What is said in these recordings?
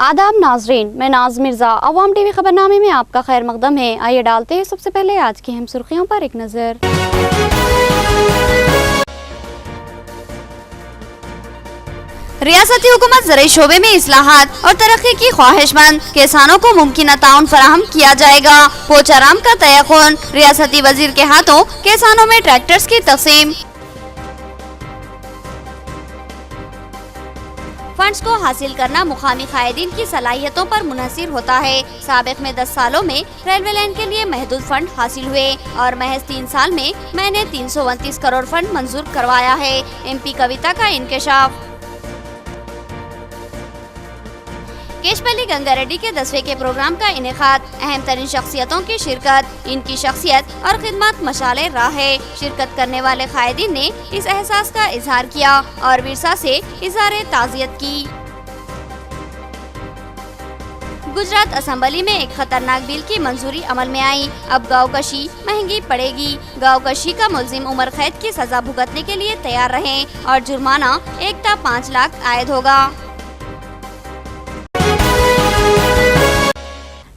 आदाब नाजरीन, मैं नाज मिर्जा। अवाम टीवी खबरनामे में आपका खैर मकदम है। आइए डालते हैं सबसे पहले आज की अहम सुर्खियों पर एक नजर। रियासती हुकूमत ज़राई शोबे में इस्लाहात और तरक्की की ख्वाहिशमंद, किसानों को मुमकिन ताउन फराहम किया जाएगा। पोचाराम का तयक़ुन, रियासती वजीर के हाथों किसानों में ट्रैक्टर्स की तक़सीम। फंड्स को हासिल करना मुकामी कायदीन की सलाहियतों पर मुनहसिर होता है। साबिक़ में 10 सालों में रेलवे लाइन के लिए महदूद फंड हासिल हुए और महज 3 साल में मैंने 329 करोड़ फंड मंजूर करवाया है। MP कविता का इंकशाफ। केशपल्ली गंगा रेड्डी के 10वें के प्रोग्राम का इनेकाद, अहम तरीन शख्सियतों की शिरकत। इनकी शख्सियत और खिदमत मशाले राह है। शिरकत करने वाले कायदीन ने इस एहसास का इजहार किया और विरसा से इज़हार ताज़ियत की। गुजरात असम्बली में एक खतरनाक बिल की मंजूरी अमल में आई। अब गाँवकशी महंगी पड़ेगी। गाँवकशी का मुल्जिम उम्र कैद की सजा भुगतने के लिए तैयार रहें और जुर्माना 1 ता 5 लाख आयद होगा।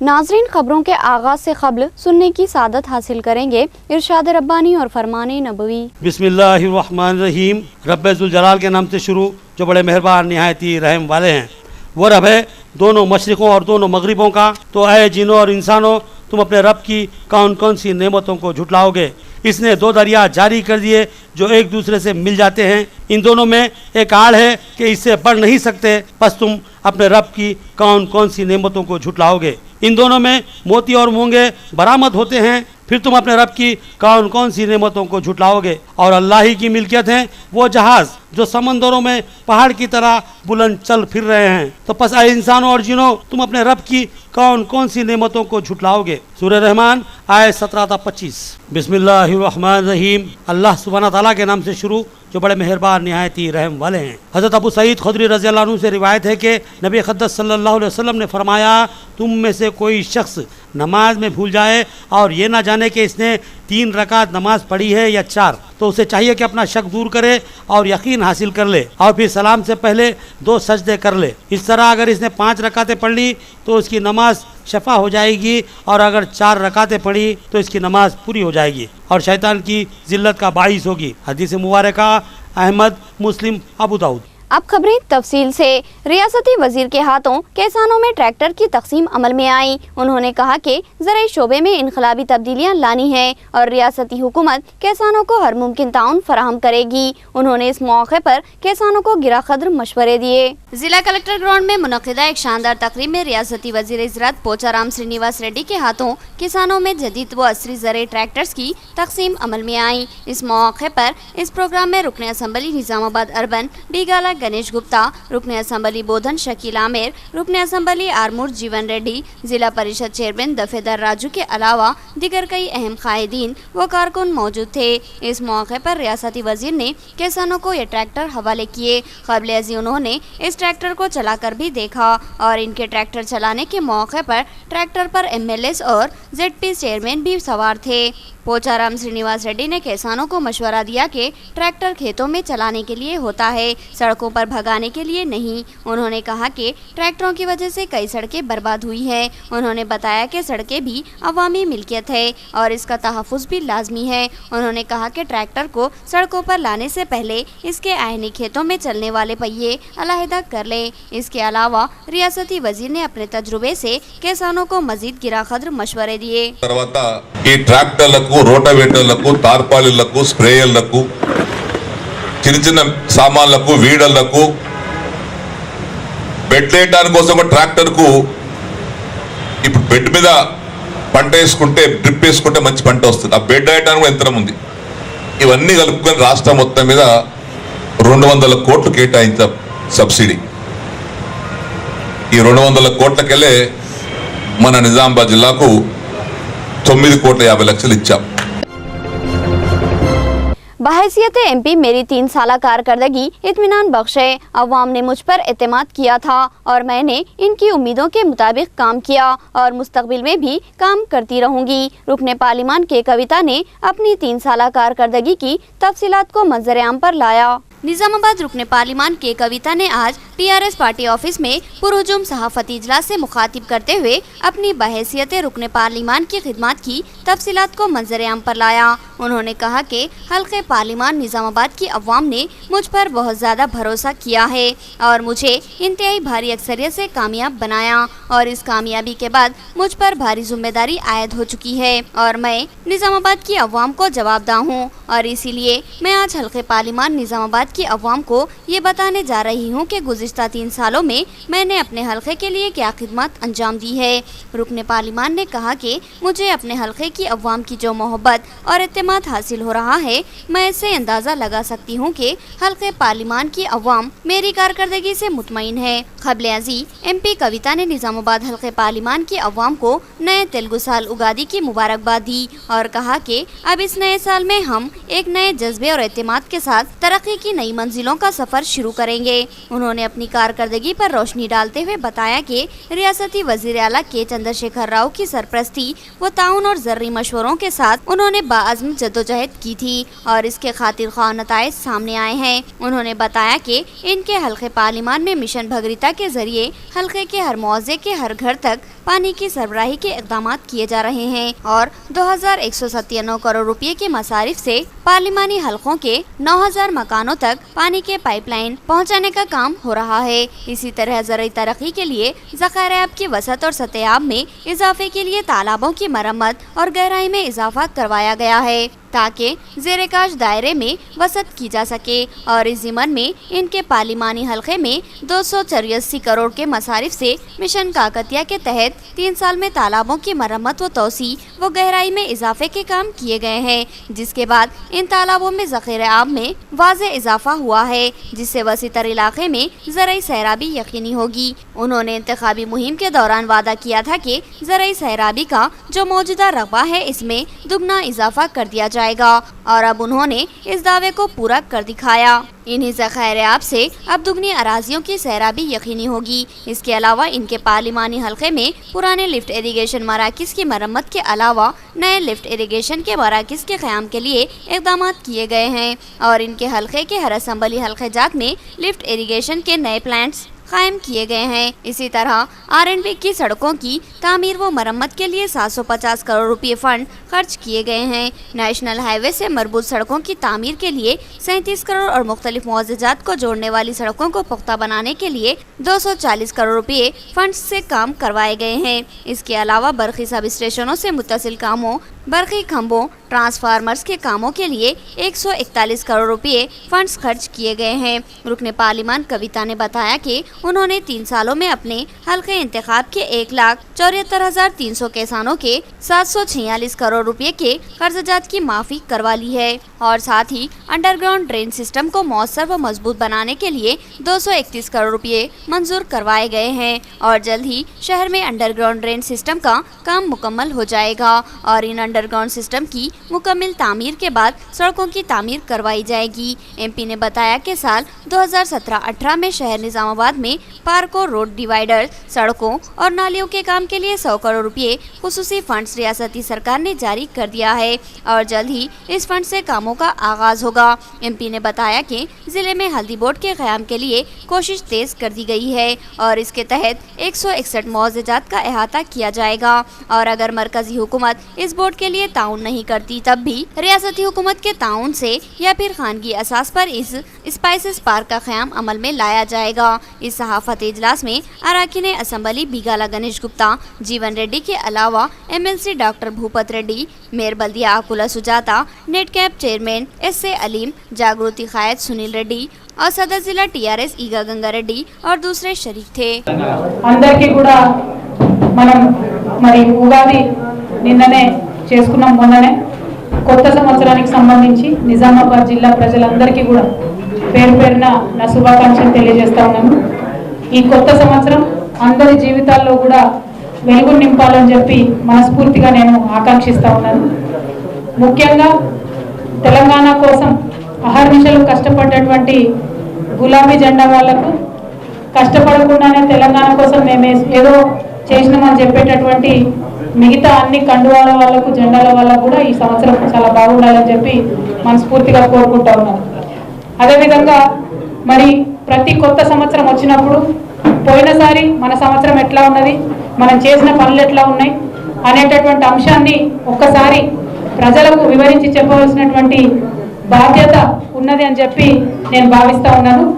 नाजरीन, खबरों के आगाज से क़ब्ल सुनने की सादत हासिल करेंगे इरशाद रब्बानी और फरमाने नबवी। बिस्मिल्लाहिर्रहमानिर्रहीम। रब्बे ज़ुल जलाल के नाम से शुरू, जो बड़े मेहरबान निहायती रहम वाले हैं। वो रब है दोनों मशरिकों और दोनों मगरिबों का। तो ऐ जिनों और इंसानों, तुम अपने रब की कौन कौन सी नेमतों को झुटलाओगे। इसने 2 दरिया जारी कर दिए जो एक दूसरे से मिल जाते हैं। इन दोनों में एक आड़ है कि इससे बढ़ नहीं सकते। बस तुम अपने रब की कौन कौन सी नेमतों को झुटलाओगे। इन दोनों में मोती और मूंगे बरामद होते हैं। फिर तुम अपने रब की कौन कौन सी नेमतों को झुटलाओगे। और अल्लाह ही की मिल्कियत हैं वो जहाज़ जो समंदरों में पहाड़ की तरह बुलंद चल फिर रहे हैं। तो पस ऐ इंसानों और जिनों, तुम अपने रब की कौन कौन सी नेमतों को झुटलाओगे। सूरह रहमान आयत 17 ता 25। बिस्मिल्लाहिर्रहमानिर्रहीम। अल्लाह सुब्हानहू तआला के नाम से शुरू, जो बड़े मेहरबान निहायती रहम वाले हैं। हज़रत अबू सईद खुदरी रज़ियल्लाहु अन्हु से रिवायत है कि नबी अक़दस सल्लल्लाहु अलैहि वसल्लम ने फरमाया, तुम में से कोई शख्स नमाज में भूल जाए और ये ना जाने कि इसने 3 रकात नमाज पढ़ी है या 4, तो उसे चाहिए कि अपना शक दूर करे और यकीन हासिल कर ले और फिर सलाम से पहले 2 सजदे कर ले। इस तरह अगर इसने 5 रकातें पढ़ ली तो इसकी नमाज शफा हो जाएगी, और अगर 4 रकातें पढ़ी तो इसकी नमाज पूरी हो जाएगी और शैतान की जिल्लत का बाइस होगी। हदीस मुबारका अहमद, मुस्लिम, अबू दाऊद। अब खबरें तफसील से। रियासती वजीर के हाथों किसानों में ट्रैक्टर की तकसीम अमल में आई। उन्होंने कहा कि ज़राई शोबे में इनकलाबी तब्दीलियां लानी है और रियासती हुकूमत किसानों को हर मुमकिन ताउन फराहम करेगी। उन्होंने इस मौके पर किसानों को गिरा कद्र मशवरे दिए। जिला कलेक्टर ग्राउंड में मुनक़िदा एक शानदार तकरीब में रियासती वजीर ज़राअत पोचाराम श्रीनिवास रेड्डी के हाथों किसानों में जदीद व असरी ज़राई ट्रैक्टर्स की तकसीम अमल में आई। इस मौके पर इस प्रोग्राम में रुकन असम्बली निज़ामाबाद अर्बन डीगाला गणेश गुप्ता, रुकन असम्बली बोधन शकील आमिर, रुकन असम्बली आरमूर जीवन रेड्डी, जिला परिषद चेयरमैन दफेदार राजू के अलावा दिगर कई अहम कायदीन व कारकुन मौजूद थे। इस मौके पर रियासती वजीर ने किसानों को ये ट्रैक्टर हवाले किए। क़ब्ल अज़ीं उन्होंने इस ट्रैक्टर को चलाकर भी देखा और इनके ट्रैक्टर चलाने के मौके पर ट्रैक्टर पर MLAs और ZP चेयरमैन भी सवार थे। पोचाराम श्रीनिवास रेड्डी ने किसानों को मशवरा दिया कि ट्रैक्टर खेतों में चलाने के लिए होता है, सड़कों पर भगाने के लिए नहीं। उन्होंने कहा कि ट्रैक्टरों की वजह से कई सड़कें बर्बाद हुई हैं। उन्होंने बताया कि सड़कें भी अवामी मिल्कियत है और इसका तहफ़्फ़ुज़ भी लाजमी है। उन्होंने कहा कि ट्रैक्टर को सड़कों पर लाने से पहले इसके आयनी खेतों में चलने वाले पहिए अलहदा कर लें। इसके अलावा रियासती वजीर ने अपने तजुर्बे से किसानों को मजीद गिरा कद्र मशवरे दिए। రోటవేటర్లకు, తార్పాలిళ్లకు, స్ప్రేయర్లకు, చిన్న చిన్న సామాన్లకు, వీడళ్లకు, బెడ్ వేయడానికి కోసం ఒక ట్రాక్టర్కు ఇప్పుడు బెడ్ మీద పంట వేసుకుంటే, డ్రిప్ వేసుకుంటే మంచి పంట వస్తుంది. ఆ బెడ్ వేయడానికి కూడా యంత్రం ఉంది. ఇవన్నీ కలుపుకొని రాష్ట్రం మొత్తం మీద 200 కోట్లు కేటాయించాం సబ్సిడీ. ఈ 200 కోట్లకెళ్ళే మన నిజామాబాద్ జిల్లాకు 9,50,00,000 ఇచ్చాం। बहैसियत MP मेरी 3 साला कारकर्दगी इत्मीनान बख्श है। अवाम ने मुझ पर एतमाद किया था और मैंने इनकी उम्मीदों के मुताबिक काम किया और मुस्तकबिल में भी काम करती रहूंगी। रुकने पार्लिमान के कविता ने अपनी 3 साला कारकर्दगी की तफसीलात को मंजर आम पर लाया। निजामाबाद रुकने पार्लिमान के कविता ने आज टीआरएस पार्टी ऑफिस में पुरहुजूम सहाफती इजलास से मुखातिब करते हुए अपनी बहैसियत रुकने पार्लिमान की खिदमत की तफसीलात को मंजर आम पर लाया। उन्होंने कहा कि हल्के पार्लिमान निजामाबाद की अवाम ने मुझ पर बहुत ज्यादा भरोसा किया है और मुझे इंतहाई भारी अक्सरियत से कामयाब बनाया और इस कामयाबी के बाद मुझ पर भारी जिम्मेदारी आयद हो चुकी है और मैं निजामाबाद की अवाम को जवाबदेह हूँ और इसीलिए मैं आज हल्के पार्लिमान निजामाबाद की अवाम को ये बताने जा रही हूँ कि गुज़िश्ता 3 सालों में मैंने अपने हल्के के लिए क्या खिदमत अंजाम दी है। रुकने पार्लिमान ने कहा कि मुझे अपने हल्के की अवाम की जो मोहब्बत और इत्तेमाद हासिल हो रहा है, मैं इससे अंदाज़ा लगा सकती हूँ कि हल्के पार्लिमान की अवाम मेरी कारकर्दगी से मुतमईन है। क़ब्ले अज़ी MP कविता ने निजामाबाद हल्के पार्लिमान की अवाम को नए तेलुगु साल उगादी की मुबारकबाद दी और कहा कि अब इस नए साल में हम एक नए जज्बे और एतमाद के साथ तरक्की की नई मंजिलों का सफर शुरू करेंगे। उन्होंने अपनी कारकर्दगी पर रोशनी डालते हुए बताया कि रियासती वजीर आला के चंद्रशेखर राव की सरपरस्ती व ताउन और जर्री मशवरों के साथ उन्होंने बाअज़्म जद्दोजहद की थी और इसके खातिर ख्वाह नताइज सामने आए हैं। उन्होंने बताया कि इनके हल्के पार्लिमान में मिशन भगीरथा के जरिए हल्के के हर मुआवजे के हर घर तक पानी की सरबराही के इक़दाम किए जा रहे हैं और 2197 करोड़ रुपए के मसारिफ से पार्लिमानी हलकों के 9000 मकानों तक पानी के पाइपलाइन पहुंचाने का काम हो रहा है। इसी तरह ज़राई तरक्की के लिए ज़ख़ायर-ए-आब की वसअत और सतह-ए-आब में इजाफे के लिए तालाबों की मरम्मत और गहराई में इजाफा करवाया गया है ताकि ज़ेर-ए-काश दायरे में वसअत की जा सके और इस ज़िमन में इनके पार्लिमानी हल्के में 284 करोड़ के मसारिफ से मिशन काकतिया के तहत 3 साल में तालाबों की मरम्मत व तोसी व गहराई में इजाफे के काम किए गए हैं, जिसके बाद इन तालाबों में ज़ख़ीर-ए-आब में वाज़े इजाफा हुआ है, जिससे वसीतर इलाके में ज़राई सैराबी यकीनी होगी। उन्होंने इंतखाबी मुहिम के दौरान वादा किया था कि ज़राई सैराबी का जो मौजूदा रकबा है इसमें दुगना इजाफा कर दिया जाएगा और अब उन्होंने इस दावे को पूरा कर दिखाया। इन्हीं ज़ख़ायर-ए-आब से अब दुगनी अराजियों की सैराबी यकीनी होगी। इसके अलावा इनके पार्लिमानी हल्के में पुराने लिफ्ट इरिगेशन मराकिज़ की मरम्मत के अलावा नए लिफ्ट इरिगेशन के मराकिज़ के क़याम के लिए इक़दाम किए गए हैं और इनके हल्के के हर असम्बली हल्के जात में लिफ्ट इरिगेशन के नए प्लांट्स कायम किए गए हैं। इसी तरह R&B की सड़कों की तामीर व मरम्मत के लिए 750 करोड़ रुपए फंड खर्च किए गए हैं। नेशनल हाईवे से मरबूत सड़कों की तामीर के लिए 37 करोड़ और मुख्तलिफ मुआवज़ात को जोड़ने वाली सड़कों को पुख्ता बनाने के लिए 240 करोड़ रुपए फंड से काम करवाए गए हैं। इसके अलावा बरखी सब स्टेशनों से मुत्तसिल कामों, बरखी खंभों, ट्रांसफार्मर्स के कामों के लिए 141 करोड़ रुपए फंड्स खर्च किए गए हैं। रुकने पार्लिमान कविता ने बताया कि उन्होंने 3 सालों में अपने हल्के इंतखाब के 1,74,300 किसानों के 746 करोड़ रुपए के कर्जजात की माफी करवा ली है और साथ ही अंडरग्राउंड ड्रेन सिस्टम को मौसर व मजबूत बनाने के लिए 231 करोड़ रुपए मंजूर करवाए गए हैं और जल्द ही शहर में अंडरग्राउंड ड्रेन सिस्टम का काम मुकम्मल हो जाएगा और इन अंडरग्राउंड सिस्टम की मुकम्मल तामीर के बाद सड़कों की तामीर करवाई जाएगी। MP ने बताया कि साल 2017-18 में शहर निजामाबाद में पार्कों, रोड डिवाइडर, सड़कों और नालियों के काम के लिए 100 करोड़ रुपए खुसूसी फंड्स रियासती सरकार ने जारी कर दिया है और जल्द ही इस फंड से कामों का आगाज होगा। MP ने बताया कि जिले में हल्दी बोर्ड के क़याम के लिए कोशिश तेज कर दी गई है और इसके तहत 161 मुआवज़ात का अहाता किया जाएगा और अगर मरकजी हुकूमत इस बोर्ड के लिए ताउन नहीं करती तब भी रियासती हुकूमत के ताउन से या फिर खानगी असास पर इस स्पाइसेस पार्क का क़याम अमल में लाया जाएगा। इस सहाफत इजलास में अरकान असम्बली बिगाला गणेश गुप्ता, जीवन रेड्डी के अलावा MLC doctor Bhupat Reddy, mayor बल्दिया आकुला सुजाता, नेट कैप चेयरमैन SA अलीम, जागृति कायद सुनील रेड्डी और सदर जिला TRS ईगा गंगा रेड्डी और दूसरे शरीक थे। అందరికీ కూడా మనం మరి ఉగాది నిన్ననే చేసుకున్నాం, మొన్ననే కొత్త సంవత్సరానికి సంబంధించి నిజామాబాద్ జిల్లా ప్రజలందరికీ కూడా పేరు పేరున నా శుభాకాంక్షలు తెలియజేస్తా ఉన్నాను। ఈ కొత్త సంవత్సరం అందరి జీవితాల్లో కూడా వెలుగు నింపాలని చెప్పి మనస్ఫూర్తిగా నేను ఆకాంక్షిస్తా ఉన్నాను। ముఖ్యంగా తెలంగాణ కోసం అహర్నిశలు కష్టపడ్డటువంటి గులాబీ జెండా వాళ్లకు కష్టపడకుండానే తెలంగాణ కోసం మేము ఏదో చేసినామని చెప్పేటటువంటి మిగతా అన్ని కండువాల వాళ్ళకు, జెండాల వాళ్ళకు కూడా ఈ సంవత్సరం చాలా బాగుండాలని చెప్పి మనస్ఫూర్తిగా కోరుకుంటా ఉన్నాను। అదేవిధంగా మరి ప్రతి కొత్త సంవత్సరం వచ్చినప్పుడు పోయినసారి మన సంవత్సరం ఎట్లా ఉన్నది, మనం చేసిన పనులు ఎట్లా ఉన్నాయి అనేటటువంటి అంశాన్ని ఒక్కసారి ప్రజలకు వివరించి చెప్పవలసినటువంటి బాధ్యత ఉన్నది అని చెప్పి నేను భావిస్తా ఉన్నాను।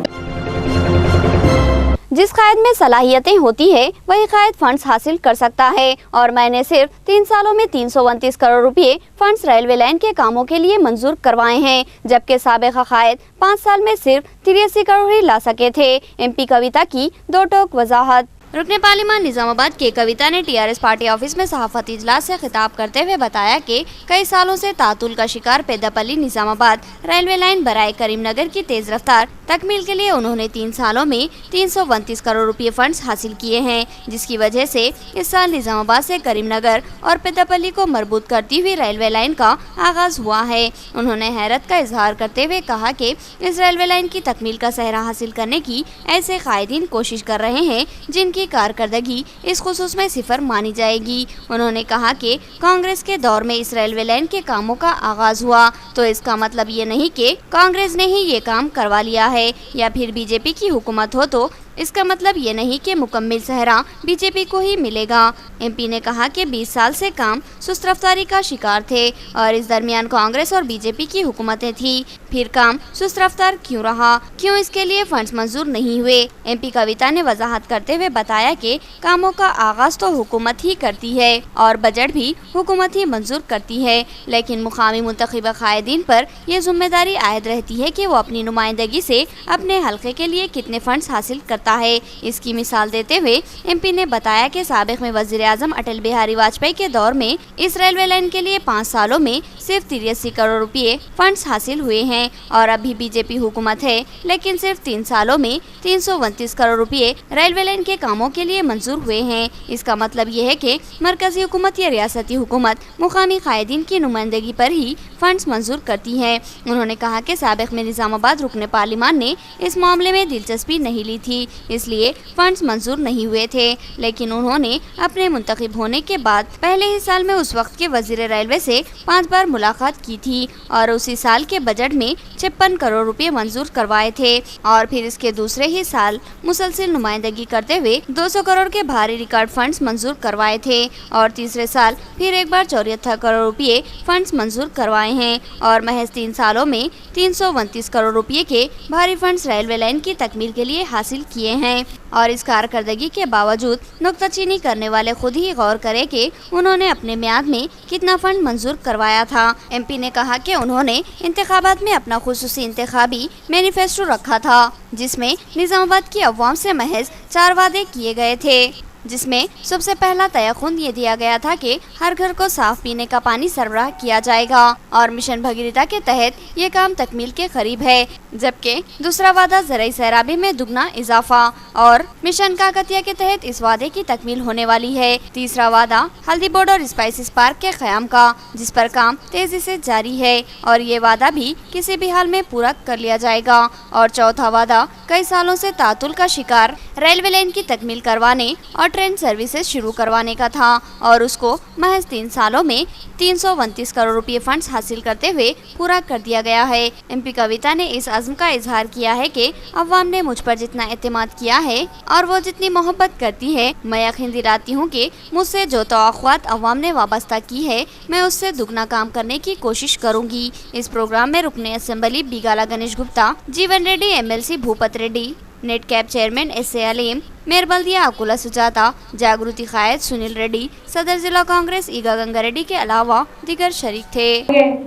जिस कायद में सलाहियतें होती है वही कायद फंड्स हासिल कर सकता है और मैंने सिर्फ 3 सालों में 329 करोड़ रुपए फंड्स रेलवे लाइन के कामों के लिए मंजूर करवाए हैं, जबकि साबिक़ा कायद 5 साल में सिर्फ 83 करोड़ ही ला सके थे। MP कविता की दो टोक वजाहत। रुकने पार्लिमान निजामाबाद के कविता ने टीआरएस पार्टी ऑफिस में सहाफती इजलास से खिताब करते हुए बताया कि कई सालों से तातुल का शिकार पेद्दापल्ली निजामाबाद रेलवे लाइन बराए करीमनगर की तेज रफ्तार तकमील के लिए उन्होंने 3 सालों में 329 करोड़ रुपए फंड्स हासिल किए हैं, जिसकी वजह से इस साल निजामाबाद से करीमनगर और पेद्दापल्ली को मरबूत करती हुई रेलवे लाइन का आगाज हुआ है। उन्होंने हैरत का इजहार करते हुए कहा कि इस रेलवे लाइन की तकमील का सहरा हासिल करने की ऐसे कायदीन कोशिश कर रहे हैं जिनकी कारकर्दगी इस खुसूस में सिफर मानी जाएगी। उन्होंने कहा कि कांग्रेस के दौर में इस रेलवे लाइन के कामों का आगाज हुआ तो इसका मतलब ये नहीं कि कांग्रेस ने ही ये काम करवा लिया है या फिर बीजेपी की हुकूमत हो तो इसका मतलब ये नहीं कि मुकम्मल सहरा बीजेपी को ही मिलेगा। MP ने कहा कि 20 साल से काम सुस्त रफ्तारी का शिकार थे और इस दरमियान कांग्रेस और बीजेपी की हुकूमतें थी, फिर काम सुस्त रफ्तार क्यों रहा, क्यों इसके लिए फंड्स मंजूर नहीं हुए। MP कविता ने वजाहत करते हुए बताया कि कामों का आगाज तो हुकूमत ही करती है और बजट भी हुकूमत ही मंजूर करती है, लेकिन मुकामी मुंतखब कायदीन पर यह जिम्मेदारी आयद रहती है कि वो अपनी नुमाइंदगी से अपने हल्के के लिए कितने फंड्स हासिल करता है। इसकी मिसाल देते हुए MP ने बताया कि साबिक में वजीर आजम अटल बिहारी वाजपेयी के दौर में इस रेलवे लाइन के लिए 5 सालों में सिर्फ 83 करोड़ रुपए फंड्स हासिल हुए हैं और अभी बीजेपी हुकूमत है, लेकिन सिर्फ 3 सालों में 329 करोड़ रुपए रेलवे लाइन के कामों के लिए मंजूर हुए हैं। इसका मतलब ये है कि मरकजी हुकूमत या रियासती हुकूमत मुकामी कायदीन की नुमाइंदगी पर ही फंड्स मंजूर करती है। उन्होंने कहा कि साबिक में निजामाबाद रुकने पार्लिमान ने इस मामले में दिलचस्पी नहीं ली थी, इसलिए फंड्स मंजूर नहीं हुए थे, लेकिन उन्होंने अपने मुंतखब होने के बाद पहले ही साल में उस वक्त के वजीर रेलवे से 5 बार मुलाकात की थी और उसी साल के बजट में 56 करोड़ रुपए मंजूर करवाए थे और फिर इसके दूसरे ही साल मुसलसिल नुमाइंदगी करते हुए 200 करोड़ के भारी रिकॉर्ड फंड्स मंजूर करवाए थे और तीसरे साल फिर एक बार 74 करोड़ रुपए फंड्स मंजूर करवाए हैं और महज 3 सालों में 329 करोड़ रुपए के भारी फंड्स रेलवे लाइन की तकमील के लिए हासिल किए हैं। और इस कारकर्दगी के बावजूद नुक्ताचीनी करने वाले खुद ही गौर करें कि उन्होंने अपने म्याद में कितना फंड मंजूर करवाया था। MP ने कहा कि उन्होंने इंतखाबात में अपना खुसूसी इंतखाबी मैनिफेस्टो रखा था, जिसमें निजामाबाद की अवाम से महज 4 वादे किए गए थे, जिसमें सबसे पहला तयखुन ये दिया गया था कि हर घर को साफ पीने का पानी सरबराह किया जाएगा और मिशन भगीरथा के तहत ये काम तकमील के करीब है, जबकि दूसरा वादा ज़राई सैराबी में दुगना इजाफा और मिशन काकतिया के तहत इस वादे की तकमील होने वाली है। तीसरा वादा हल्दी बोर्ड और स्पाइसेस पार्क के क़याम का, जिस पर काम तेजी से जारी है और ये वादा भी किसी भी हाल में पूरा कर लिया जाएगा। और चौथा वादा कई सालों से तातुल का शिकार रेलवे लाइन की तकमील करवाने और ट्रेन सर्विसेज शुरू करवाने का था और उसको महज 3 सालों में 329 करोड़ रुपए फंड्स हासिल करते हुए पूरा कर दिया गया है। MP कविता ने इस अज़्म का इजहार किया है कि अवाम ने मुझ पर जितना एतमाद किया है और वो जितनी मोहब्बत करती है, मैं यकीन दिलाती हूँ कि मुझसे जो तवक्कुआत अवाम ने वाबस्ता की है, मैं उससे दुगना काम करने की कोशिश करूँगी। इस प्रोग्राम में रुकने असेंबली बिगाला गणेश गुप्ता, जीवन रेड्डी, MLC भूपत रेड्डी, नेट कैब चेयरमैन SA अलीम, मेयर बल्दिया अकुला सुजाता, जागृति कायद सुनील रेड्डी, सदर जिला कांग्रेस ईगा गंगारेड्डी के अलावा दिगर शरीक थे।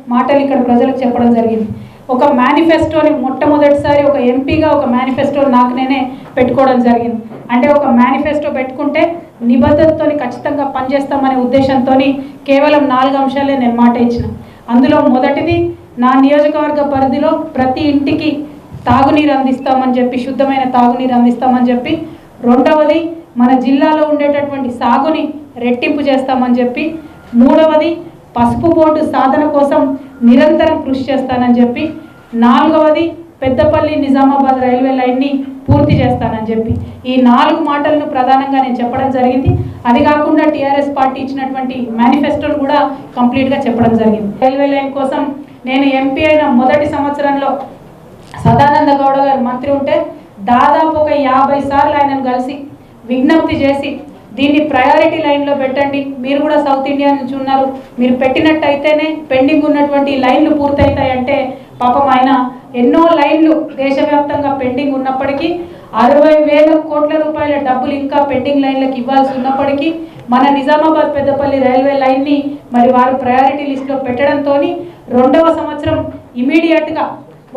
మాటలు ఇక్కడ ప్రజలకు చెప్పడం జరిగింది। ఒక మేనిఫెస్టోని మొట్టమొదటిసారి ఒక ఎంపీగా ఒక మేనిఫెస్టో నాకు నేనే పెట్టుకోవడం జరిగింది। అంటే ఒక మేనిఫెస్టో పెట్టుకుంటే నిబద్ధతతోని ఖచ్చితంగా పనిచేస్తామనే ఉద్దేశంతోని కేవలం 4 అంశాలే నేను మాట ఇచ్చిన। అందులో మొదటిది నా నియోజకవర్గ పరిధిలో ప్రతి ఇంటికి తాగునీరు అందిస్తామని చెప్పి, శుద్ధమైన తాగునీరు అందిస్తామని చెప్పి, రెండవది మన జిల్లాలో ఉండేటటువంటి సాగుని రెట్టింపు చేస్తామని చెప్పి, మూడవది పసుపు బోర్డు సాధన కోసం నిరంతరం కృషి చేస్తానని చెప్పి, నాలుగవది పెద్దపల్లి నిజామాబాద్ రైల్వే లైన్ని పూర్తి చేస్తానని చెప్పి, ఈ 4 మాటలను ప్రధానంగా నేను చెప్పడం జరిగింది। అది కాకుండా టీఆర్ఎస్ పార్టీ ఇచ్చినటువంటి మేనిఫెస్టోను కూడా కంప్లీట్గా చెప్పడం జరిగింది। రైల్వే లైన్ కోసం నేను ఎంపీ అయిన మొదటి సంవత్సరంలో సదానంద గౌడ గారు మంత్రి ఉంటే దాదాపు ఒక 50 సార్లు ఆయనను కలిసి విజ్ఞప్తి చేసి దీన్ని ప్రయారిటీ లైన్లో పెట్టండి, మీరు కూడా సౌత్ ఇండియా నుంచి ఉన్నారు, మీరు పెట్టినట్టయితేనే పెండింగ్ ఉన్నటువంటి లైన్లు పూర్తవుతాయంటే పాపం ఆయన ఎన్నో లైన్లు దేశవ్యాప్తంగా పెండింగ్ ఉన్నప్పటికీ 60,000 కోట్ల రూపాయల డబ్బులు ఇంకా పెండింగ్ లైన్లకు ఇవ్వాల్సి ఉన్నప్పటికీ మన నిజామాబాద్ పెద్దపల్లి రైల్వే లైన్ని మరి వారు ప్రయారిటీ లిస్ట్లో పెట్టడంతో 2వ సంవత్సరం ఇమీడియట్గా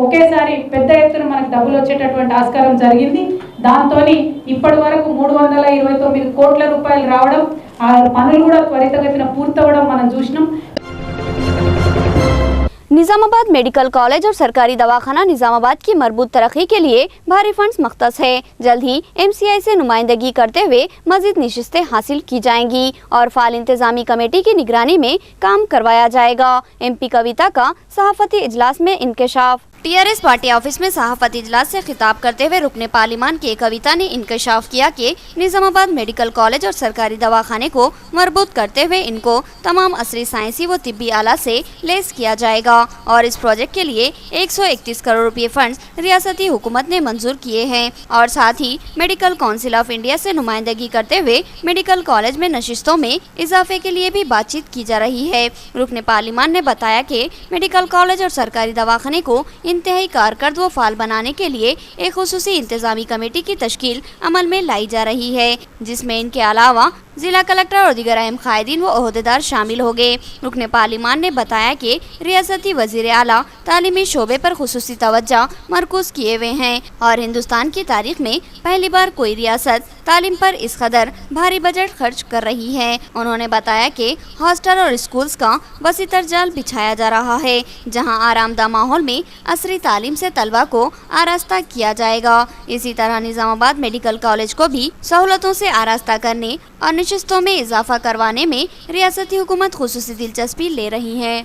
ఒకేసారి పెద్ద ఎత్తున మనకు డబ్బులు వచ్చేటటువంటి ఆస్కారం జరిగింది. దాంతో ఇప్పటి వరకు 329 కోట్ల రూపాయలు రావడం, ఆ పనులు కూడా త్వరితగతిన పూర్తవడం మనం చూసినాం. निजामाबाद मेडिकल कॉलेज और सरकारी दवाखाना निजामाबाद की मजबूत तरक्की के लिए भारी फंड्स मख्तस है। जल्द ही MCI से नुमाइंदगी करते हुए मजीद नशिस्तें हासिल की जाएंगी और फाल इंतजामी कमेटी की निगरानी में काम करवाया जाएगा। MP कविता का सहाफती इजलास में इंकशाफ। TRS पार्टी ऑफिस में सहाफती इजलास से खिताब करते हुए रुकने पार्लिमान के कविता ने इंकशाफ किया कि निजामाबाद मेडिकल कॉलेज और सरकारी दवाखाने को मजबूत करते हुए इनको तमाम असरी साइंसी व तिब्बी आला से लेस किया जाएगा और इस प्रोजेक्ट के लिए 131 करोड़ रुपए फंड्स रियासती हुकूमत ने मंजूर किए हैं और साथ ही मेडिकल काउंसिल ऑफ इंडिया से नुमाइंदगी करते हुए मेडिकल कॉलेज में नशिस्तों में इजाफे के लिए भी बातचीत की जा रही है। रुकने पार्लिमान ने बताया कि मेडिकल कॉलेज और सरकारी दवाखाने को इंतहाई कारकर्द व फाल बनाने के लिए एक खुसूसी इंतजामी कमेटी की तश्कील अमल में लाई जा रही है, जिसमें इनके अलावा जिला कलेक्टर और दीगर अहम कायदीन व ओहदेदार शामिल हो गए। रुकने पार्लिमान ने बताया कि रियासती वजीर आला तालीमी शोबे पर खुसूसी तवज्जो मरकूज किए हुए हैं और हिंदुस्तान की तारीख में पहली बार कोई रियासत तालीम पर इस कदर भारी बजट खर्च कर रही है। उन्होंने बताया कि हॉस्टल और स्कूल्स का वसीतर जाल बिछाया जा रहा है, जहां आरामदा माहौल में असरी तालीम से तलबा को आरास्ता किया जाएगा। इसी तरह निजामाबाद मेडिकल कॉलेज को भी सहूलतों से आरास्ता करने और नशिस्तों में इजाफा करवाने में रियासती हुकूमत खुसूसी दिलचस्पी ले रही है।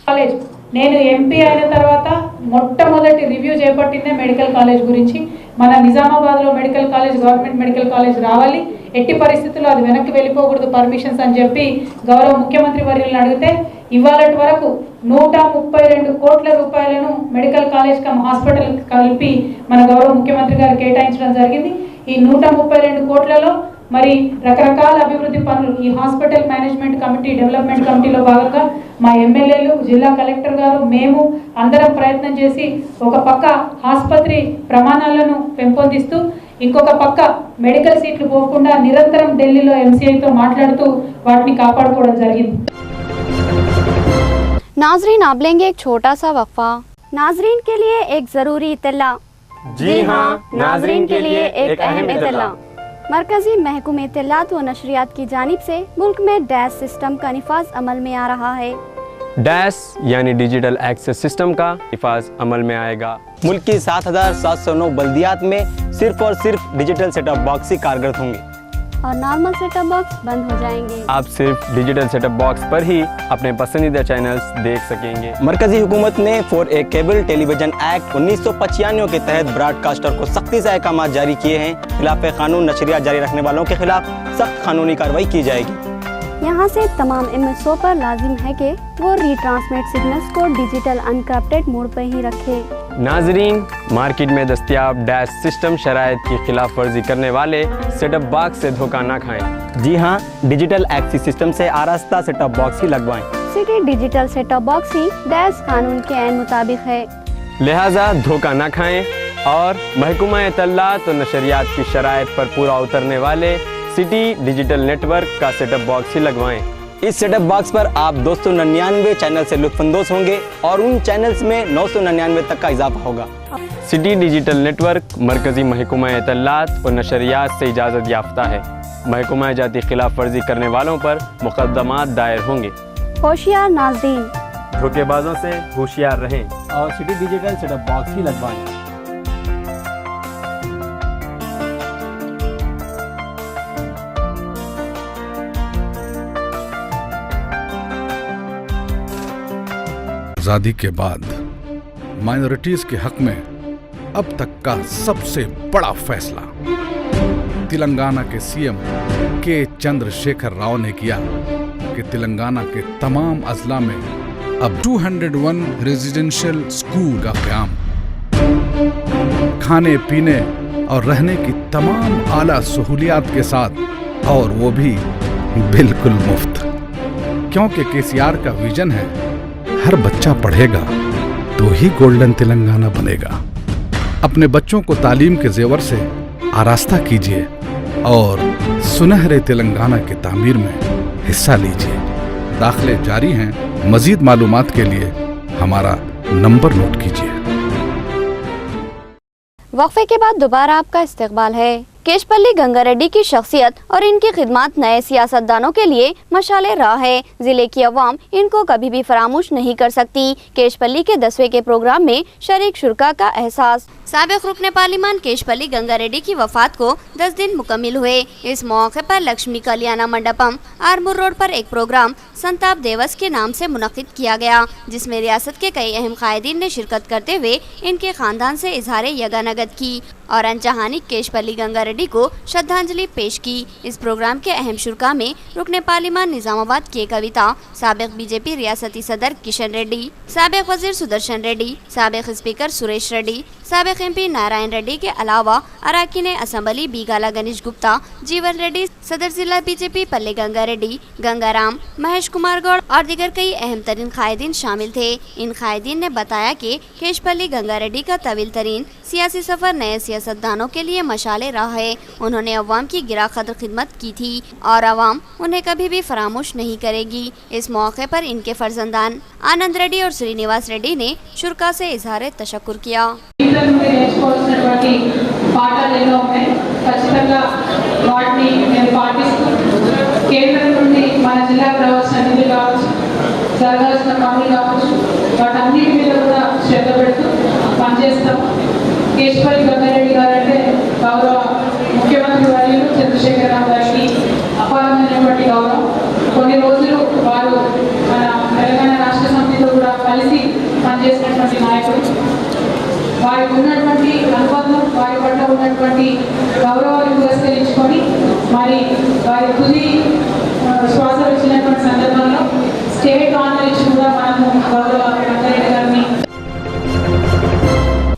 నేను ఎంపీ అయిన తర్వాత మొట్టమొదటి రివ్యూ చేపట్టిందే మెడికల్ కాలేజ్ గురించి. మన నిజామాబాద్లో medical college, government medical college రావాలి, ఎట్టి పరిస్థితుల్లో అది వెనక్కి వెళ్ళిపోకూడదు పర్మిషన్స్ అని చెప్పి గౌరవ ముఖ్యమంత్రి వర్యులను అడిగితే ఇవాళటి వరకు 132 కోట్ల రూపాయలను మెడికల్ కాలేజ్ కమ్ హాస్పిటల్ కలిపి మన గౌరవ ముఖ్యమంత్రి గారు కేటాయించడం జరిగింది. ఈ 132 కోట్లలో మరి రకరకాల అభివృద్ధి పనులు ఈ హాస్పిటల్ మేనేజ్మెంట్ కమిటీ, డెవలప్మెంట్ కమిటీలో భాగంగా మా ఎమ్మెల్యేలు, జిల్లా కలెక్టర్ గారు, మేము అందరం ప్రయత్నం చేసి ఒక పక్క ఆసుపత్రి ప్రమాణాలను పెంపొందిస్తూ ఇంకొక పక్క మెడికల్ సీట్లు పోకుండా నిరంతరం ఢిల్లీలో MCIతో మాట్లాడుతూ వాటిని కాపాడుకోవడం జరిగింది. नाजरीन, आप लेंगे एक छोटा सा वक्फा। नाजरीन के लिए एक जरूरी इत्तला। जी हाँ, नाजरीन के लिए एक अहम इत्तला। मरकजी महकमे इत्तलात व नशरियात की जानिब से मुल्क में डैश सिस्टम का निफाज अमल में आ रहा है। डैश यानी डिजिटल एक्सेस सिस्टम का निफाज अमल में आएगा। मुल्क की 7,709 बल्दियात में सिर्फ और सिर्फ डिजिटल सेटअप बॉक्स ही कारगर होंगे और नॉर्मल सेटअप बॉक्स बंद हो जाएंगे। आप सिर्फ डिजिटल सेटअप बॉक्स पर ही अपने पसंदीदा चैनल्स देख सकेंगे। मरकजी हुकूमत ने for a cable television act 1995 के तहत ब्रॉडकास्टर को सख्ती से अहकाम जारी किए हैं। खिलाफ कानून नशरियात जारी रखने वालों के खिलाफ सख्त कानूनी कार्रवाई की जाएगी। यहाँ से तमाम MSO पर लाजिम है कि वो रीट्रांसमिट सिग्नल्स को डिजिटल अनक्रप्टेड मोड पर ही रखे। नाजरीन, मार्केट में दस्तियाब डैश सिस्टम शराइत की खिलाफ वर्जी करने वाले सेटअप बॉक्स से धोखा न खाएं। जी हाँ, डिजिटल एक्सेस सिस्टम से आरास्ता सेटअप बॉक्स ही लगवाएं। सिटी डिजिटल सेटअप बॉक्स ही डैश कानून के ऐन मुताबिक है, लिहाजा धोखा न खाएं और महकमा इत्तलात और नशरियात की शराइत पर पूरा उतरने वाले सिटी डिजिटल नेटवर्क का सेटअप बॉक्स ही लगवाएं। इस सेटअप बॉक्स पर आप 299 चैनल से लुत्फानंदोज होंगे और उन चैनल्स में 999 तक का इजाफा होगा। सिटी डिजिटल नेटवर्क मरकजी महकमा इत्तलात और नशरियात से इजाज़त याफ्ता है। महकमा जाती खिलाफ वर्जी करने वालों पर मुकदमात दायर होंगे। होशियार नाज़रीन, धोखेबाजों से होशियार रहें और सिटी डिजिटल सेटअप बॉक्स ही लगवाएं। आज़ादी के बाद माइनॉरिटीज के हक में अब तक का सबसे बड़ा फैसला तेलंगाना के CM के चंद्रशेखर राव ने किया कि तेलंगाना के तमाम अजला में अब 201 रेजिडेंशियल स्कूल का क़याम खाने पीने और रहने की तमाम आला सहूलियात के साथ, और वो भी बिल्कुल मुफ्त। क्योंकि केसीआर का विजन है, हर बच्चा पढ़ेगा तो ही गोल्डन तेलंगाना बनेगा। अपने बच्चों को तालीम के जेवर से आरास्ता कीजिए और सुनहरे तेलंगाना की तामीर में हिस्सा लीजिए। दाखिले जारी हैं। मजीद मालूमात के लिए हमारा नंबर नोट कीजिए। वक्फे के बाद दोबारा आपका इस्तकबाल है। केशपल्ली गंगारेड्डी की शख्सियत और इनकी खिदमत नए सियासतदानों के लिए मशाले राह है। जिले की अवाम इनको कभी भी फरामोश नहीं कर सकती। केशपल्ली के 10वें के प्रोग्राम में शरीक शुरका का एहसास। साबिक रुकने पार्लिमान केशपल्ली गंगारेड्डी की वफात को 10 दिन मुकम्मिल हुए। इस मौके पर लक्ष्मी कल्याण मंडपम आरमूर रोड पर एक प्रोग्राम संताप दिवस के नाम से मुनक्किद किया गया, जिसमें रियासत के कई अहम कायदीन ने शिरकत करते हुए इनके खानदान से इजहार यगानगत की और अनचाहानी केशपल्ली गंगारेड्डी को श्रद्धांजलि पेश की। इस प्रोग्राम के अहम शुरका में रुकने पार्लिमान निजामाबाद के कविता, साबिक बीजेपी रियासती सदर किशन रेड्डी, साबिक वजीर सुदर्शन रेड्डी, साबिक स्पीकर सुरेश रेड्डी, साबिक एमपी नारायण रेड्डी के अलावा अराकीन असम्बली बीगाला गणेश गुप्ता, जीवन रेड्डी, सदर जिला बीजेपी पल्ले गंगारेड्डी, गंगाराम, महेश कुमार गौड़ और दीगर कई अहम तरीन कायदीन शामिल थे। इन कायदीन ने बताया कि केशपल्ली गंगारेड्डी का तवील तरीन सियासी सफर नए सियासतदानों के लिए मशाले राह है। उन्होंने अवाम की गिरा कदर खिदमत की थी और अवाम उन्हें कभी भी फरामोश नहीं करेगी। इस मौके पर इनके फर्जंदान आनंद रेड्डी और श्रीनिवास रेड्डी ने शुरका से इजहार तशक्कुर किया। కేంద్రం నుండి మన జిల్లాకు రావాల్సిన నిధులు కావచ్చు, జరగాల్సిన పనులు కావచ్చు, వాటన్నిటి మీద కూడా శ్రద్ధ పెడుతూ పనిచేస్తాం. కేశపల్లి గంగారెడ్డి గారు అంటే గౌరవ ముఖ్యమంత్రి వర్యులు చంద్రశేఖరరావు గారికి అపారమైనటువంటి గౌరవం. కొన్ని రోజులు వారు మన తెలంగాణ రాష్ట్ర సమితితో కూడా కలిసి పనిచేసినటువంటి నాయకుడు. వారికి ఉన్నటువంటి అనుబంధం, వారి పట్ల ఉన్నటువంటి గౌరవాన్ని పురస్కరించుకొని మరి వారి తుది శ్వాస వచ్చినటువంటి సందర్భంలో స్టేట్ ఆనర్ ఇచ్చి కూడా మనము గౌరవ గంగారెడ్డి గారిని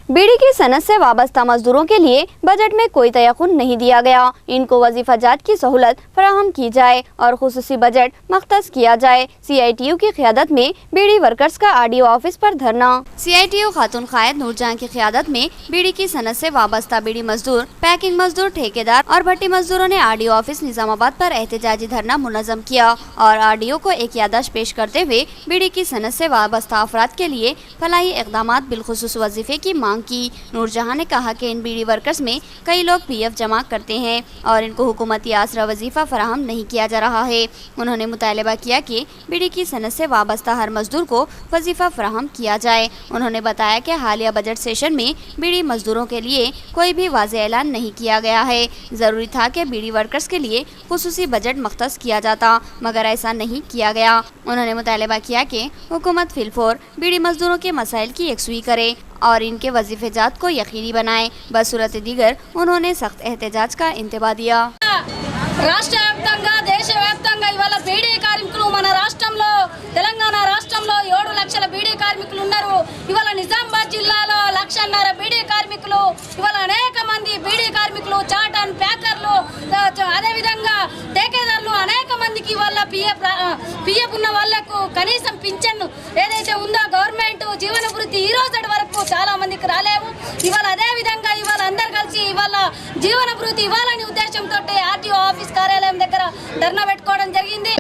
बीड़ी की सनत से वाबस्ता मजदूरों के लिए बजट में कोई तयख्खुन नहीं दिया गया। इनको वजीफाजात की सहूलत फराहम की जाए और खुसूसी बजट मख्तस किया जाए। CITU की क़यादत में बीड़ी वर्कर्स का RDO ऑफिस पर धरना। CITU खातून कायद नूरजहां की क़यादत में बीड़ी की सनत से वाबस्ता बीड़ी मजदूर, पैकिंग मजदूर, ठेकेदार और भट्टी मजदूरों ने RDO ऑफिस निजामाबाद पर एहतजाजी धरना मुनज़्ज़म किया और RDO को एक याददाश्त पेश करते हुए बीड़ी की सनत से वाबस्ता अफराद के लिए फलाही इक़दामात बिलखुसूस वजीफे की मांग की। नूरजहां ने कहा कि इन बीड़ी वर्कर्स में कई लोग PF जमा करते हैं और इनको हुकूमती आसरा वजीफा फराहम नहीं किया जा रहा है। उन्होंने मुतालबा किया कि बीड़ी की सनत से वाबस्ता हर मजदूर को वजीफा फराहम किया जाए। उन्होंने बताया कि हालिया बजट सेशन में बीड़ी मजदूरों के लिए कोई भी वाज़ेह ऐलान नहीं किया गया है। ज़रूरी था कि बीड़ी वर्कर्स के लिए खुसूसी बजट मख्तस किया जाता, मगर ऐसा नहीं किया गया। उन्होंने मुतालबा किया कि हुकूमत फिलफौर बीड़ी मजदूरों के मसाइल की यकसुई करे और इनके वजीफेजात को यकीनी बनाए। बसूरत दीगर उन्होंने सख्त एहतजाज का इंतबा दिया। రాష్ట్ర వ్యాప్తంగా దేశవ్యాప్తంగా ఇవాళ బీడీ కార్మికులు మన రాష్ట్రంలో తెలంగాణ రాష్ట్రంలో 7 లక్షల బీడీ కార్మికులు ఉన్నారు. ఇవాళ నిజామాబాద్ జిల్లాలో 1.5 బీడీ కార్మికులు, ఇవాళ అనేక మంది బీడీ కార్మికులు, చాట్ అండ్ ప్యాకర్లు, అదే విధంగా ठेकेदाరులు అనేక మందికి ఇవాళ పిఎఫ్ ఉన్న వాళ్ళకు కనీసం పింఛన్ ఏదైతే ఉందో గవర్నమెంట్ జీవన వృత్తి ఈ రోజు వరకు చాలా మందికి రాలేవు. ఇవాళ అదే విధంగా ఇవాళ అందరూ కలిసి ఇవాళ జీవన వృత్తి ఇవ్వాలని ఉద్దేశంతో RDO ఆఫీస్ కార్యాలయం దగ్గర ధర్నా పెట్టుకోవడం జరిగింది।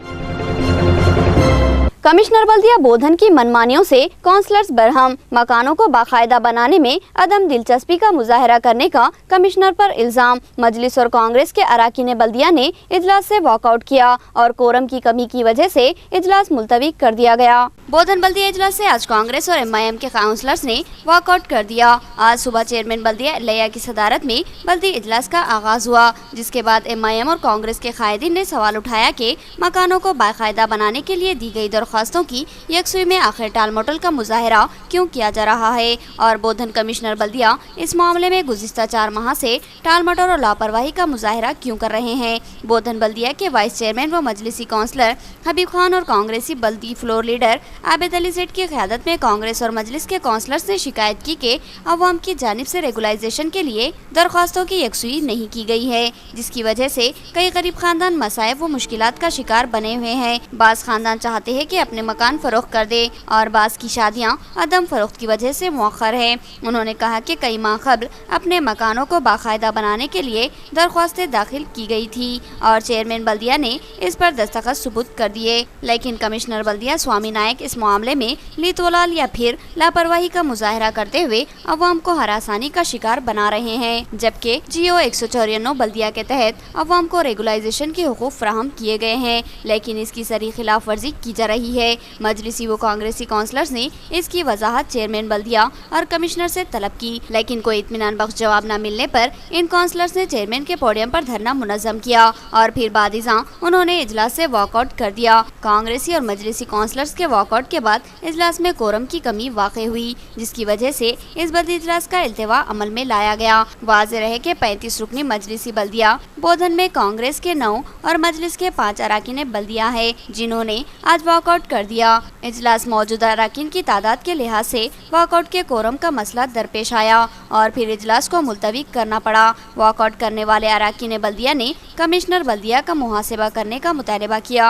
कमिश्नर बल्दिया बोधन की मनमानियों से काउंसलर्स बरहम। मकानों को बाकायदा बनाने में अदम दिलचस्पी का मुजाहरा करने का कमिश्नर पर इल्जाम। मजलिस और कांग्रेस के अराकीन बल्दिया ने इजलास से वॉकआउट किया और कोरम की कमी की वजह से इजलास मुलतवी कर दिया गया। बोधन बल्दिया इजलास से आज कांग्रेस और MIM के काउंसलर्स ने वॉकआउट कर दिया। आज सुबह चेयरमैन बल्दिया इलैया की सदारत में बल्दी इजलास का आगाज हुआ, जिसके बाद MIM और कांग्रेस के कायदीन ने सवाल उठाया कि मकानों को बाकायदा बनाने के लिए दी गई दरख्वास्त दरख्वास्तों की यकसुई में आखिर टाल मटोल का मुजाहरा क्यों किया जा रहा है और बोधन कमिश्नर बल्दिया इस मामले में गुज़िश्ता 4 माह से टाल मटोल और लापरवाही का मुजाहरा क्यों कर रहे हैं। बोधन बल्दिया के वाइस चेयरमैन व मजलिसी काउंसलर हबीब खान और कांग्रेसी बल्दी फ्लोर लीडर आबिद अली सेठ की क़यादत में कांग्रेस और मजलिस के काउंसलर्स ने शिकायत की कि अवाम की जानिब से रेगुलाइजेशन के लिए दरख्वास्तों की यकसुई नहीं की गई है, जिसकी वजह से कई गरीब खानदान मसाइब व मुश्किलात का शिकार बने हुए हैं। बाज़ खानदान चाहते हैं कि अपने मकान फरोख्त कर दे और बाज़ की शादियां अदम फरोख्त की वजह से मौखर है। उन्होंने कहा कि कई माह कबल अपने मकानों को बाकायदा बनाने के लिए दरख्वास्तें दाखिल की गई थी और चेयरमैन बल्दिया ने इस पर दस्तखत सुबूत कर दिए, लेकिन कमिश्नर बल्दिया स्वामी नायक इस मामले में लीतोलाल या फिर लापरवाही का मुजाहरा करते हुए अवाम को हरासानी का शिकार बना रहे हैं। जबकि GO 194 बल्दिया के तहत अवाम को रेगुलाइजेशन के हुकूक फराहम किए गए हैं, लेकिन इसकी सरी खिलाफ वर्जी की जा रही है। मजलिसी व कांग्रेसी काउंसलर्स ने इसकी वजाहत चेयरमैन बल्दिया और कमिश्नर से तलब की, लेकिन कोई इत्मीनान बख्श जवाब न मिलने पर इन काउंसलर्स ने चेयरमैन के पोडियम पर धरना मुनज़्ज़म किया और फिर बादिज़ां उन्होंने इजलास से वॉकआउट कर दिया। कांग्रेसी और मजलिसी काउंसलर्स के वॉकआउट के बाद इजलास में कोरम की कमी वाक़ई हुई, जिसकी वजह से इस बल्दी इजलास का इल्तिवा अमल में लाया गया। वाज़ेह रहे कि 35 रुकनी मजलिसी बल्दिया बोधन में कांग्रेस के 9 और मजलिस के 5 अराकीन बल्दिया है, जिन्होंने आज वॉकआउट कर दिया। इजलास मौजूदा अराकीन की तादाद के लिहाज से वॉकआउट के कोरम का मसला दरपेश आया और फिर इजलास को मुलतवी करना पड़ा। वॉकआउट करने वाले अराकीन बल्दिया ने कमिश्नर बल्दिया का मुहासिबा करने का मुतालबा किया।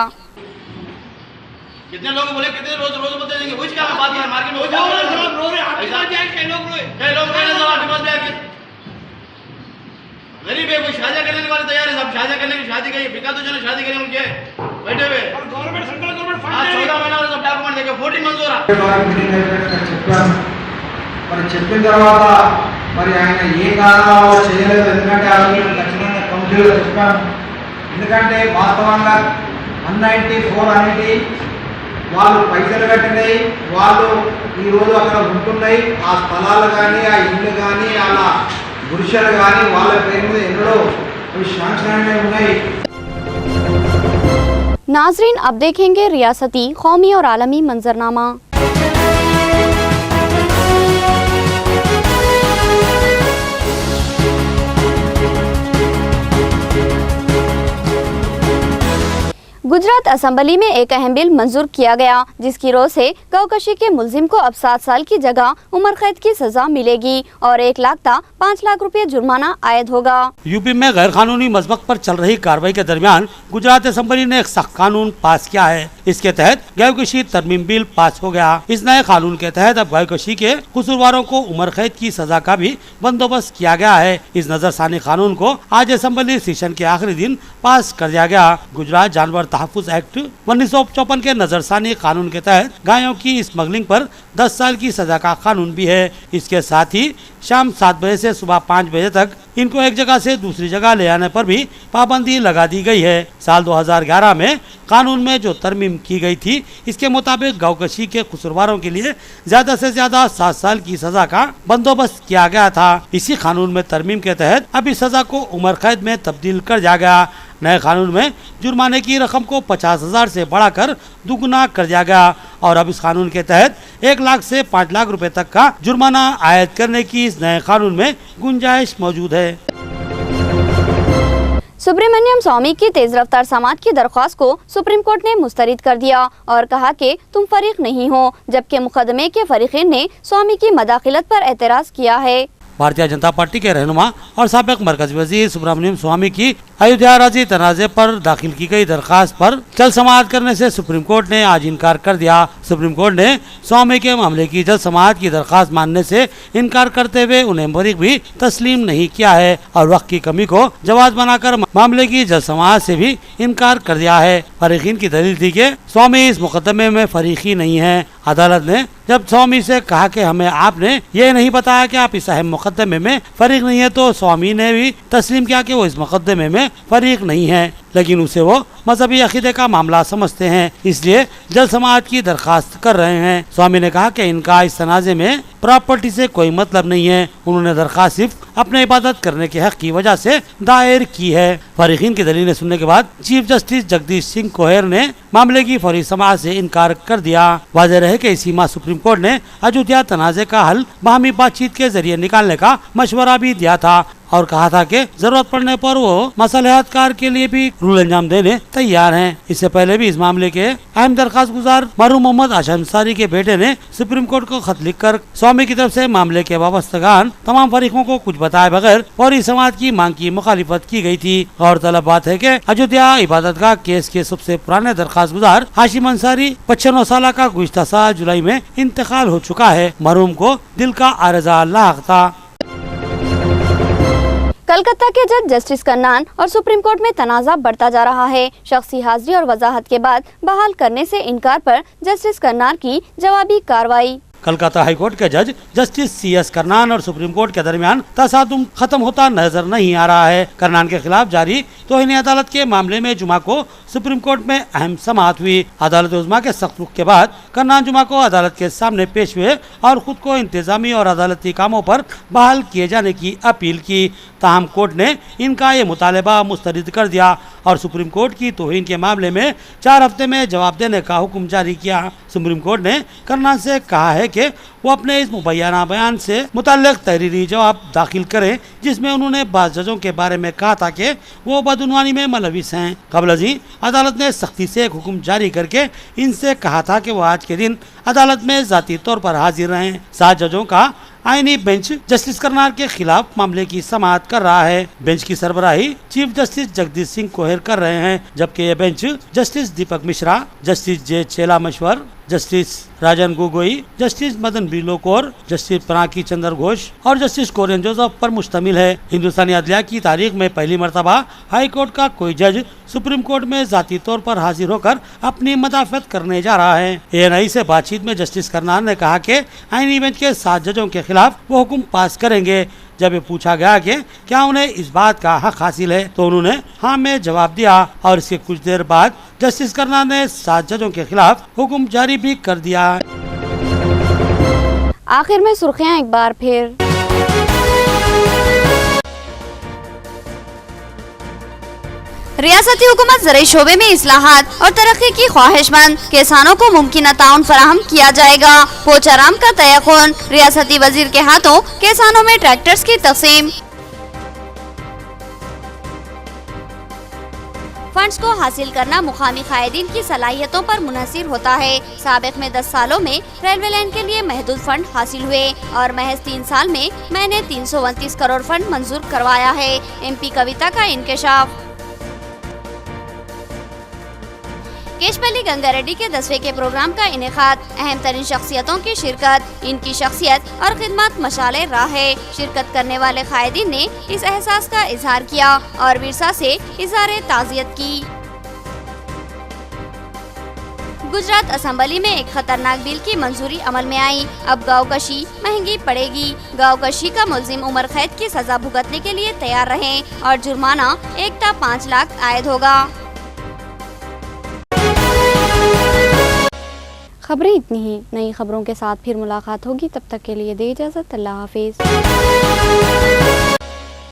कितने लोग बोले, कितने रोज बोलते रहेंगे, वही क्या बात है, मार्केट में वही क्या ऐसा कई लोग रोए, गरीब है, कोई शादी करने के वाले तैयार है, सब शादी करने की शादी गई, बिका तो जो शादी करें उनके बैठे हुए गवर्नमेंट सेंट्रल गवर्नमेंट फंड 14 महीना सब डॉक्यूमेंट देके 14 मंजूर మరి చెప్పిన తర్వాత మరి ఆయన ఏ కారణాల చేయలేదు, ఎందుకంటే ఆ రోజు ఖచ్చితంగా కమిటీలో చెప్పాను. ఎందుకంటే వాస్తవంగా 194 అనేది వాళ్ళు పైసలు కట్టినాయి, వాళ్ళు ఈరోజు అక్కడ ఉంటున్నాయి, ఆ స్థలాలు కానీ ఆ ఇల్లు కానీ అలా గుడిసెలు కానీ వాళ్ళ పేరు మీద ఎన్నడో శాంక్షన్ అనేవి ఉన్నాయి. नाज़रीन, अब देखेंगे रियासती, कौमी और आलमी मंजरनामा। गुजरात असम्बली में एक अहम बिल मंजूर किया गया, जिसकी रोज से गौकशी के मुलजिम को अब 7 साल की जगह उम्र कैद की सजा मिलेगी और 1 लाख तक 5 लाख रुपए जुर्माना आयद होगा। यूपी में गैर कानूनी मजबक पर चल रही कार्रवाई के दरमियान गुजरात असम्बली ने एक सख्त कानून पास किया है। इसके तहत गौकशी तरमीम बिल पास हो गया। इस नए कानून के तहत अब गौकशी के कसूरवारों को उम्र कैद की सजा का भी बंदोबस्त किया गया है। इस नजरसानी कानून को आज असम्बली सेशन के आखिरी दिन पास कर दिया गया। गुजरात जानवर तहफ़्फ़ुज़ एक्ट 1954 के नजरसानी कानून के तहत गायों की स्मगलिंग पर 10 साल की सजा का कानून भी है। इसके साथ ही शाम 7 बजे से सुबह 5 बजे तक इनको एक जगह से दूसरी जगह ले आने पर भी पाबंदी लगा दी गई है। साल 2011 में कानून में जो तरमीम की गई थी, इसके मुताबिक गौकशी के कसूरवारों के लिए ज्यादा से ज्यादा 7 साल की सजा का बंदोबस्त किया गया था। इसी कानून में तरमीम के तहत अब इस सजा को उम्र कैद में तब्दील कर दिया गया। नए कानून में जुर्माने की रकम को 50,000 से बढ़ाकर दुगुना कर दिया गया और अब इस कानून के तहत 1 लाख से 5 लाख रुपए तक का जुर्माना आयद करने की इस नए कानून में गुंजाइश मौजूद है। सुब्रमण्यम स्वामी की तेज रफ्तार समाअत की दरख्वास्त को सुप्रीम कोर्ट ने मुस्तरद कर दिया और कहा कि तुम फरीक नहीं हो, जबकि मुकदमे के फरीकीन ने स्वामी की मदाखिलत पर एतराज किया है। भारतीय जनता पार्टी के रहनुमा और साबिक मरकजी वजीर सुब्रमण्यम स्वामी की अयोध्या राजी तनाज़े पर दाखिल की गई दरखास्त पर जल्द समाअत करने से सुप्रीम कोर्ट ने आज इनकार कर दिया। सुप्रीम कोर्ट ने स्वामी के मामले की जल्द समाअत की दरखास्त मानने से इनकार करते हुए उन्हें फरीक भी तस्लीम नहीं किया है और वक्त की कमी को जवाब बनाकर मामले की जल्द समाअत से भी इनकार कर दिया है। फरीकीन की दलील थी कि स्वामी इस मुकदमे में फरीकी नहीं है। अदालत ने जब स्वामी से कहा कि हमें आपने ये नहीं बताया कि आप इस अहम मुकदमे में फरीक नहीं है, तो स्वामी ने भी तस्लीम किया कि वो इस मुकदमे में फरीक नहीं है। लेकिन उसे वो मजहबी अकीदे का मामला समझते हैं, इसलिए जल समाज की दरखास्त कर रहे हैं। स्वामी ने कहा कि इनका इस तनाज़े में प्रॉपर्टी से कोई मतलब नहीं है। उन्होंने दरखास्त सिर्फ अपने इबादत करने के हक की वजह से दायर की है। फरीकीन की दलीलें सुनने के बाद चीफ जस्टिस जगदीश सिंह कोहर ने मामले की फौरी समाअत से इनकार कर दिया। वाज़ेह रहे कि इसी माह सुप्रीम कोर्ट ने अयोध्या तनाज़े का हल बाहमी बातचीत के जरिए निकालने का मशवरा भी दिया था और कहा था कि जरूरत पड़ने पर वो मसलहतकार के लिए भी रूल अंजाम देने तैयार हैं। इससे पहले भी इस मामले के अहम दरखास्त गुजार मरहूम मोहम्मद आशा अंसारी के बेटे ने सुप्रीम कोर्ट को खत लिखकर स्वामी की तरफ से मामले के वाबस्तगान तमाम फरीकों को कुछ बताए बगैर फौरी समाअत की मांग की मुखालिफत की गई थी। गौरतलब बात है कि अयोध्या इबादतगाह केस के सबसे पुराने दरखास्त गुजार हाशिम अंसारी 95 साल का गुज़िश्ता साल जुलाई में इंतकाल हो चुका है। मरहूम को दिल का आरज़ा लाहक था। कलकत्ता के जज जस्टिस कन्नान और सुप्रीम कोर्ट में तनाज़ा बढ़ता जा रहा है। शख्सी हाजिरी और वजाहत के बाद बहाल करने से इनकार पर जस्टिस कन्नान की जवाबी कार्रवाई। कलकत्ता हाईकोर्ट के जज जस्टिस CS करनान और सुप्रीम कोर्ट के दरमियान तसादुम खत्म होता नजर नहीं आ रहा है। करनान के खिलाफ जारी तौहीन अदालत के मामले में जुमा को सुप्रीम कोर्ट में अहम समाअत हुई। अदालत उज़्मा के सख्त रुख के बाद करनान जुमा को अदालत के सामने पेश हुए और खुद को इंतजामी और अदालती कामों पर बहाल किए जाने की अपील की। ताहम कोर्ट ने इनका ये मुतालबा मुस्तरद कर दिया और सुप्रीम कोर्ट की तौहीन के मामले में 4 हफ्ते में जवाब देने का हुक्म जारी किया। सुप्रीम कोर्ट ने करनान से कहा है कि वो अपने इस मुबैना बयान से मुताल्लिक़ तहरीरी जवाब दाखिल करें, जिसमें उन्होंने बाज़ जजों के बारे में कहा था कि वो बदउनवानी में मुलविस हैं। कबल अज़ीं अदालत ने सख्ती से एक हुक्म जारी करके इनसे कहा था कि वो आज के दिन अदालत में ज़ाती तौर पर हाजिर रहें। 7 जजों का आईनी बेंच जस्टिस करनान के खिलाफ मामले की समाअत कर रहा है। बेंच की सरबराही चीफ जस्टिस जगदीश सिंह कोहर कर रहे हैं, जबकि ये bench justice Dipak Misra, justice J Chelameswar, justice Rajan Gogoi, justice Madan B Lokur, justice Pinaki Chandra Ghose और जस्टिस कोरियन जोसेफ पर मुश्तमिल है। हिंदुस्तानी अदलिया की तारीख में पहली मरतबा हाई कोर्ट का कोई जज सुप्रीम कोर्ट में जाती तौर पर हाजिर होकर अपनी मदाफत करने जा रहा है। ANI से बातचीत में जस्टिस करनान ने कहा कि आईनी बेंच के 7 जजों के खिलाफ वो हुक्म पास करेंगे। जब ये पूछा गया कि क्या उन्हें इस बात का हक हासिल है, तो उन्होंने हाँ में जवाब दिया और इसके कुछ देर बाद जस्टिस करनान ने 7 जजों के खिलाफ हुक्म जारी भी कर दिया। आखिर में सुर्खियां एक बार फिर। रियासती हुकूमत ज़राई शोबे में इस्लाहात और तरक्की की ख्वाहिशमंद, किसानों को मुमकिन ताउन फराहम किया जाएगा। पोचाराम का तयक़ुन, रियासती वजीर के हाथों किसानों में ट्रैक्टर्स की तक़सीम। फंड्स को हासिल करना मुकामी कायदीन की सलाहियतों पर मुनहसिर होता है। साबिक़ में 10 सालों में रेलवे लाइन के लिए महदूद फंड हासिल हुए और महज 3 साल में मैंने 329 करोड़ फंड मंजूर करवाया है। MP कविता का इंकशाफ। केशपल्ली गंगा रेड्डी के 10वें के प्रोग्राम का इनेकाद, अहम तरीन शख्सियतों की शिरकत, इनकी शख्सियत और खिदमत मशाले राह है। शिरकत करने वाले कायदीन ने इस एहसास का इजहार किया और विरसा से इज़हार ताज़ियत की। गुजरात असम्बली में एक खतरनाक बिल की मंजूरी अमल में आई। अब गाँवकशी महंगी पड़ेगी। गाँवकशी का मुल्जिम उम्र कैद की सजा भुगतने के लिए तैयार रहें और जुर्माना 1 ता 5 लाख आयद होगा। खबरें इतनी ही। नई खबरों के साथ फिर मुलाकात होगी, तब तक के लिए दे इजाज़त। अल्लाह हाफिज़।